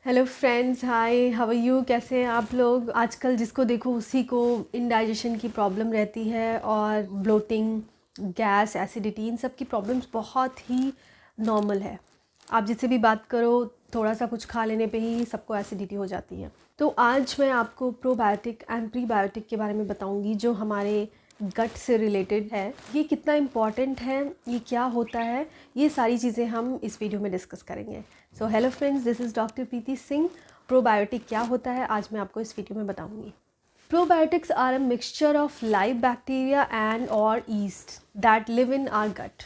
Hello friends, hi, how are you? कैसे हैं आप लोग? आजकल जिसको देखो उसी को इंडाइजेशन की प्रॉब्लम रहती है और ब्लोटिंग, गैस, एसिडिटी, इन सब की प्रॉब्लम्स बहुत ही नॉर्मल है। आप जिससे भी बात करो, थोड़ा सा कुछ खा लेने पे ही सबको एसिडिटी हो जाती है। तो आज मैं आपको प्रोबायोटिक एंड प्रीबायोटिक के बारे में बताऊंगी जो हमारे गट से रिलेटेड है। ये कितना इम्पॉर्टेंट है, ये क्या होता है, ये सारी चीज़ें हम इस वीडियो में डिस्कस करेंगे। So hello friends, this is doctor Preeti Singh. Probiotic क्या होता है आज मैं आपको इस वीडियो में बताऊंगी। Probiotics are a mixture of live bacteria and और yeast that live in our gut.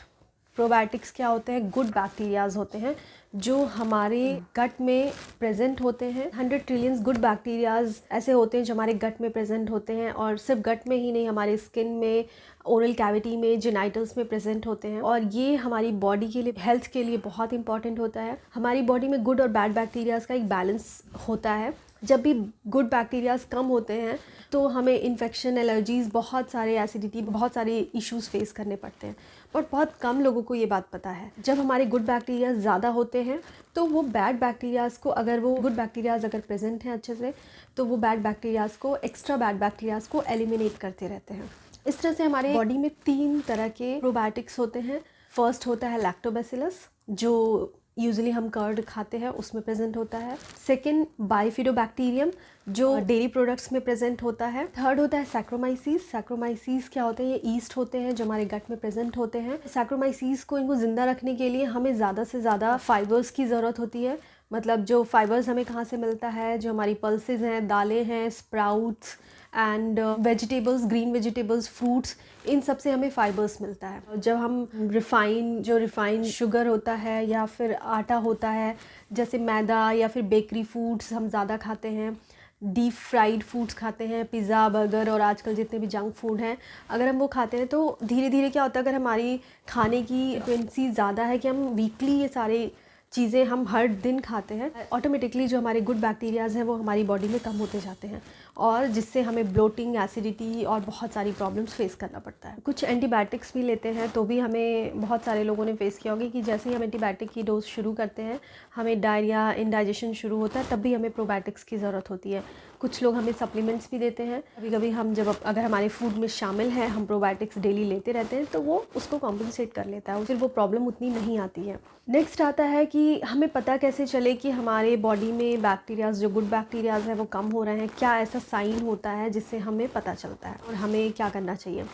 Probiotics क्या होते हैं? गुड बैक्टीरियाज होते हैं जो हमारे गट में प्रेजेंट होते हैं। 100 ट्रिलियंस गुड बैक्टीरियाज ऐसे होते हैं जो हमारे गट में प्रेजेंट होते हैं, और सिर्फ गट में ही नहीं, हमारे स्किन में, ओरल कैविटी में, जेनाइटल्स में प्रेजेंट होते हैं। और ये हमारी बॉडी के लिए, हेल्थ के लिए बहुत इंपॉर्टेंट होता है। हमारी बॉडी में गुड और बैड बैक्टीरियाज का एक बैलेंस होता है। जब भी गुड बैक्टीरियाज कम होते हैं तो हमें इन्फेक्शन, एलर्जीज़, बहुत सारे एसिडिटी, बहुत सारे इश्यूज़ फेस करने पड़ते हैं। बट बहुत कम लोगों को ये बात पता है। जब हमारे गुड बैक्टीरियाज ज़्यादा होते हैं तो वो बैड बैक्टीरियाज को, अगर वो गुड बैक्टीरियाज अगर प्रेजेंट हैं अच्छे से, तो वो बैड बैक्टीरियाज को, एक्स्ट्रा बैड बैक्टीरियाज को एलिमिनेट करते रहते हैं। इस तरह से हमारे बॉडी में 3 तरह के प्रोबायोटिक्स होते हैं। फर्स्ट होता है लैक्टोबैसिलस, जो यूजुअली हम कर्ड खाते हैं उसमें प्रेजेंट होता है। सेकंड, बाइफिडोबैक्टीरियम, जो डेयरी प्रोडक्ट्स में प्रेजेंट होता है। थर्ड होता है सैक्रोमाइसीस। सैक्रोमाइसीस क्या होते हैं? ये ईस्ट होते हैं जो हमारे गट में प्रेजेंट होते हैं। सैक्रोमाइसीस को, इनको ज़िंदा रखने के लिए हमें ज़्यादा से ज़्यादा फाइबर्स की ज़रूरत होती है। मतलब जो फाइबर्स हमें कहाँ से मिलता है? जो हमारी पल्सेस हैं, दालें हैं, sprouts and vegetables, green vegetables, fruits, इन सब से हमें फाइबर्स मिलता है। जब हम रिफाइंड शुगर होता है या फिर आटा होता है, जैसे मैदा या फिर बेकरी फूड्स हम ज़्यादा खाते हैं, डीप फ्राइड फूड्स खाते हैं, पिज़्ज़ा, बर्गर और आजकल जितने भी जंक फूड हैं, अगर हम वो खाते हैं तो धीरे धीरे क्या होता है, अगर हमारी खाने की फ्रीक्वेंसी ज़्यादा है कि हम वीकली ये सारे चीज़ें हम हर दिन खाते हैं, ऑटोमेटिकली जो हमारे गुड बैक्टीरियाज़ हैं वो हमारी बॉडी में कम होते जाते हैं, और जिससे हमें ब्लोटिंग, एसिडिटी और बहुत सारी प्रॉब्लम्स फेस करना पड़ता है। कुछ एंटीबायोटिक्स भी लेते हैं तो भी हमें, बहुत सारे लोगों ने फेस किया होगा कि जैसे ही हम एंटीबायोटिक की डोज शुरू करते हैं, हमें डायरिया, इंडाइजेशन शुरू होता है, तब भी हमें प्रोबायोटिक्स की ज़रूरत होती है। कुछ लोग हमें सप्लीमेंट्स भी देते हैं। कभी कभी हम जब, अगर हमारे फूड में शामिल है, हम प्रोबायोटिक्स डेली लेते रहते हैं, तो वो उसको कॉम्पनसेट कर लेता है, फिर वो प्रॉब्लम उतनी नहीं आती है। नेक्स्ट आता है कि हमें पता कैसे चले कि हमारे बॉडी में बैक्टीरियाज, जो गुड बैक्टीरियाज हैं वो कम हो रहे हैं। क्या ऐसा साइन होता है जिससे हमें पता चलता है और हमें क्या करना चाहिए?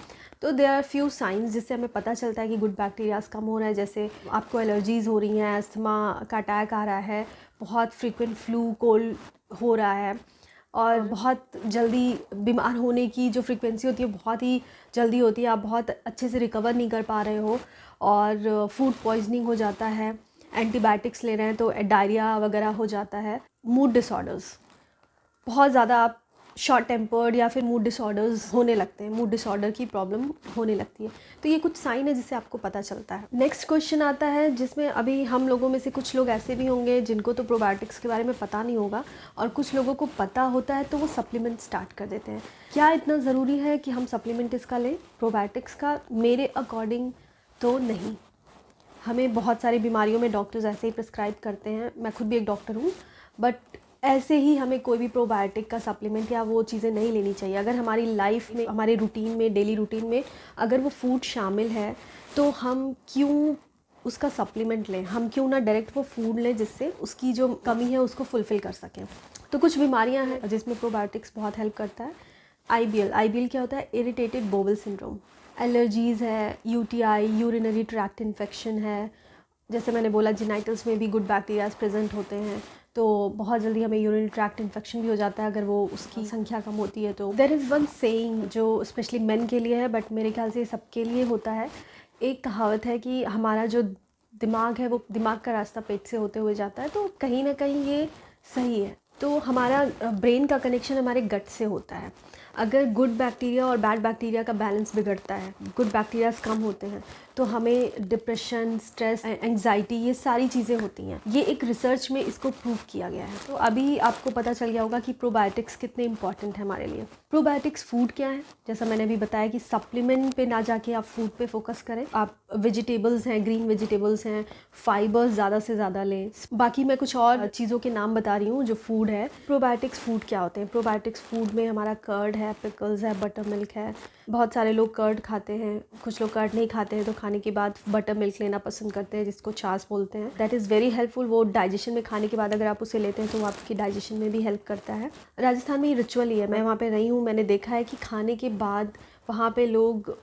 तो देयर आर फ्यू साइंस जिससे हमें पता चलता है कि गुड बैक्टीरियाज कम हो रहे हैं। जैसे आपको एलर्जीज़ हो रही हैं, अस्थमा का अटैक आ रहा है, बहुत फ्रीक्वेंट फ्लू, कोल्ड हो रहा है, और बहुत जल्दी बीमार होने की जो फ्रीक्वेंसी होती है बहुत ही जल्दी होती है, आप बहुत अच्छे से रिकवर नहीं कर पा रहे हो, और फूड पॉइजनिंग हो जाता है, एंटीबायोटिक्स ले रहे हैं तो डायरिया वगैरह हो जाता है। मूड डिसऑर्डर्स, बहुत ज़्यादा आप शॉर्ट टेम्पर्ड या फिर मूड डिसऑर्डर्स होने लगते हैं, मूड डिसऑर्डर की प्रॉब्लम होने लगती है। तो ये कुछ साइन है जिससे आपको पता चलता है। नेक्स्ट क्वेश्चन आता है जिसमें अभी हम लोगों में से कुछ लोग ऐसे भी होंगे जिनको तो प्रोबायोटिक्स के बारे में पता नहीं होगा, और कुछ लोगों को पता होता है तो वो सप्लीमेंट स्टार्ट कर देते हैं। क्या इतना ज़रूरी है कि हम सप्लीमेंट इसका लें, प्रोबायोटिक्स का? मेरे अकॉर्डिंग तो नहीं। हमें बहुत सारी बीमारियों में डॉक्टर्स ऐसे ही प्रिस्क्राइब करते हैं, मैं खुद भी एक डॉक्टर हूँ, बट ऐसे ही हमें कोई भी प्रोबायोटिक का सप्लीमेंट या वो चीज़ें नहीं लेनी चाहिए। अगर हमारी लाइफ में, हमारे रूटीन में, डेली रूटीन में अगर वो फूड शामिल है तो हम क्यों उसका सप्लीमेंट लें? हम क्यों ना डायरेक्ट वो फूड लें जिससे उसकी जो कमी है उसको फुलफ़िल कर सकें। तो कुछ बीमारियां हैं जिसमें प्रोबायोटिक्स बहुत हेल्प करता है। आईबीएल क्या होता है? Irritated bowel syndrome. एलर्जीज़ है, यूटीआई, यूरिनरी ट्रैक्ट इन्फेक्शन है, जैसे मैंने बोला जेनाइटल्स में भी गुड बैक्टीरियाज प्रेजेंट होते हैं, तो बहुत जल्दी हमें यूरिनरी ट्रैक्ट इन्फेक्शन भी हो जाता है अगर वो उसकी संख्या कम होती है। तो देयर इज़ वन सेइंग जो स्पेशली मेन के लिए है, बट मेरे ख्याल से सबके लिए होता है। एक कहावत है कि हमारा जो दिमाग है वो, दिमाग का रास्ता पेट से होते हुए जाता है, तो कहीं ना कहीं ये सही है। तो हमारा ब्रेन का कनेक्शन हमारे गट से होता है। अगर गुड बैक्टीरिया और बैड बैक्टीरिया का बैलेंस बिगड़ता है, गुड बैक्टीरियाज कम होते हैं, तो हमें डिप्रेशन, स्ट्रेस, एंग्जाइटी, ये सारी चीज़ें होती हैं। ये एक रिसर्च में इसको प्रूव किया गया है। तो अभी आपको पता चल गया होगा कि प्रोबायोटिक्स कितने इंपॉर्टेंट है हमारे लिए। प्रोबायोटिक्स फूड क्या है? जैसा मैंने अभी बताया कि सप्लीमेंट पे ना जाके आप फूड पे फोकस करें। आप वेजिटेबल्स हैं, ग्रीन वेजिटेबल्स हैं, फाइबर्स ज़्यादा से ज़्यादा लें। बाकी मैं कुछ और चीज़ों के नाम बता रही हूँ जो फूड है। प्रोबायोटिक्स फूड क्या होते हैं? प्रोबायोटिक्स फूड में हमारा कर्ड है, पिकल्स है, बटर मिल्क है। बहुत सारे लोग कर्ड खाते हैं, कुछ लोग कर्ड नहीं खाते हैं, तो खाने के बाद बटर मिल्क लेना पसंद करते हैं, जिसको छाछ बोलते हैं। That is very helpful. वो डाइजेशन में खाने के बाद अगर आप उसे लेते हैं तो वो आपकी डाइजेशन में भी हेल्प करता है। राजस्थान में ये रिचुअल ही है। मैं वहाँ पे रही हूँ, मैंने देखा है कि खाने के बाद वहाँ पे लोग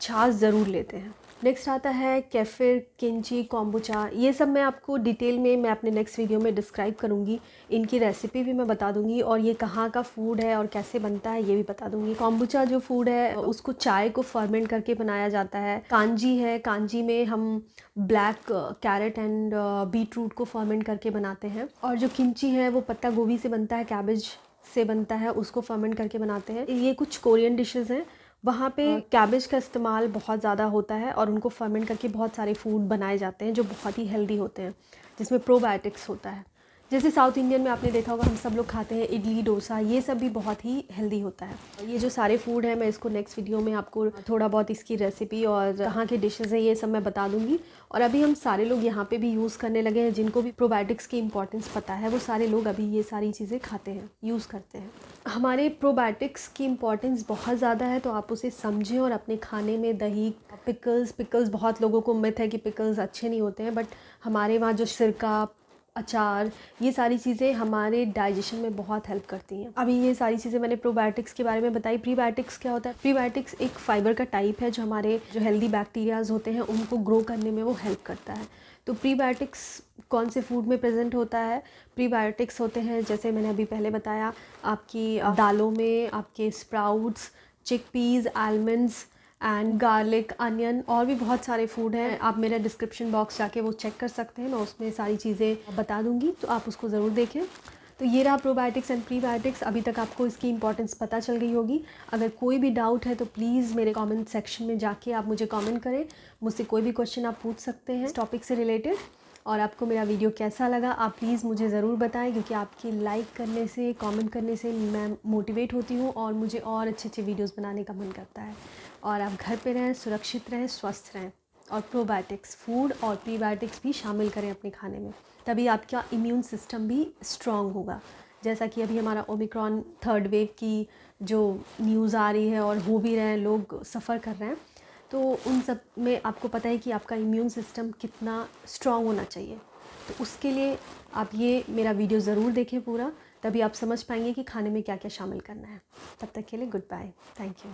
छाछ ज़रूर लेते हैं। नेक्स्ट आता है केफिर, किंची, कोम्बुचा। ये सब मैं आपको डिटेल में मैं अपने नेक्स्ट वीडियो में डिस्क्राइब करूँगी। इनकी रेसिपी भी मैं बता दूँगी और ये कहाँ का फूड है और कैसे बनता है ये भी बता दूँगी। कोम्बुचा जो फूड है उसको चाय को फर्मेंट करके बनाया जाता है। कांजी है, कांजी में हम black carrot and beetroot को फर्मेंट करके बनाते हैं। और जो किंची है वो पत्ता गोभी से बनता है, कैबेज से बनता है, उसको फर्मेंट करके बनाते हैं। ये कुछ कोरियन डिशेज़ हैं, वहाँ पे कैबेज का इस्तेमाल बहुत ज़्यादा होता है और उनको फर्मेंट करके बहुत सारे फूड बनाए जाते हैं जो बहुत ही हेल्दी होते हैं, जिसमें प्रोबायोटिक्स होता है। जैसे साउथ इंडियन में आपने देखा होगा हम सब लोग खाते हैं इडली, डोसा, ये सब भी बहुत ही हेल्दी होता है। ये जो सारे फूड है मैं इसको नेक्स्ट वीडियो में आपको थोड़ा बहुत इसकी रेसिपी और कहाँ के डिशेज़ हैं ये सब मैं बता दूँगी। और अभी हम सारे लोग यहाँ पे भी यूज़ करने लगे हैं, जिनको भी प्रोबायोटिक्स की इंपॉर्टेंस पता है वो सारे लोग अभी ये सारी चीज़ें खाते हैं, यूज़ करते हैं। हमारे प्रोबायोटिक्स की इंपॉर्टेंस बहुत ज़्यादा है, तो आप उसे समझें और अपने खाने में दही, पिकल्स बहुत लोगों को मिथ है कि पिकल्स अच्छे नहीं होते हैं, बट हमारे वहाँ जो सिरका, अचार, ये सारी चीज़ें हमारे डाइजेशन में बहुत हेल्प करती हैं। अभी ये सारी चीज़ें मैंने प्रोबायोटिक्स के बारे में बताई। प्रीबायोटिक्स क्या होता है? प्रीबायोटिक्स एक फाइबर का टाइप है जो हमारे जो हेल्दी बैक्टीरियाज होते हैं उनको ग्रो करने में वो हेल्प करता है। तो प्रीबायोटिक्स कौन से फूड में प्रेजेंट होता है? प्रीबायोटिक्स होते हैं जैसे मैंने अभी पहले बताया, आपकी दालों में, आपके sprouts, chickpeas, almonds and garlic, onion, और भी बहुत सारे फूड हैं। आप मेरा डिस्क्रिप्शन बॉक्स जाके वो चेक कर सकते हैं, मैं उसमें सारी चीज़ें बता दूंगी, तो आप उसको ज़रूर देखें। तो ये रहा प्रोबायोटिक्स एंड प्रीबायोटिक्स। अभी तक आपको इसकी इंपॉर्टेंस पता चल गई होगी। अगर कोई भी डाउट है तो प्लीज़ मेरे कमेंट सेक्शन में जाके आप मुझे कमेंट करें, मुझसे कोई भी क्वेश्चन आप पूछ सकते हैं इस टॉपिक से रिलेटेड। और आपको मेरा वीडियो कैसा लगा आप प्लीज़ मुझे ज़रूर बताएं, क्योंकि आपकी लाइक करने से, कमेंट करने से मैं मोटिवेट होती हूँ और मुझे और अच्छे अच्छे वीडियोस बनाने का मन करता है। और आप घर पे रहें, सुरक्षित रहें, स्वस्थ रहें, और प्रोबायोटिक्स फूड और प्रीबायोटिक्स भी शामिल करें अपने खाने में, तभी आपका इम्यून सिस्टम भी स्ट्रॉन्ग होगा। जैसा कि अभी हमारा ओमिक्रॉन थर्ड वेव की जो न्यूज़ आ रही है और हो भी रहे हैं, लोग सफ़र कर रहे हैं, तो उन सब में आपको पता है कि आपका इम्यून सिस्टम कितना स्ट्रॉन्ग होना चाहिए। तो उसके लिए आप ये मेरा वीडियो ज़रूर देखें पूरा, तभी आप समझ पाएंगे कि खाने में क्या क्या शामिल करना है। तब तक के लिए गुड बाय, थैंक यू।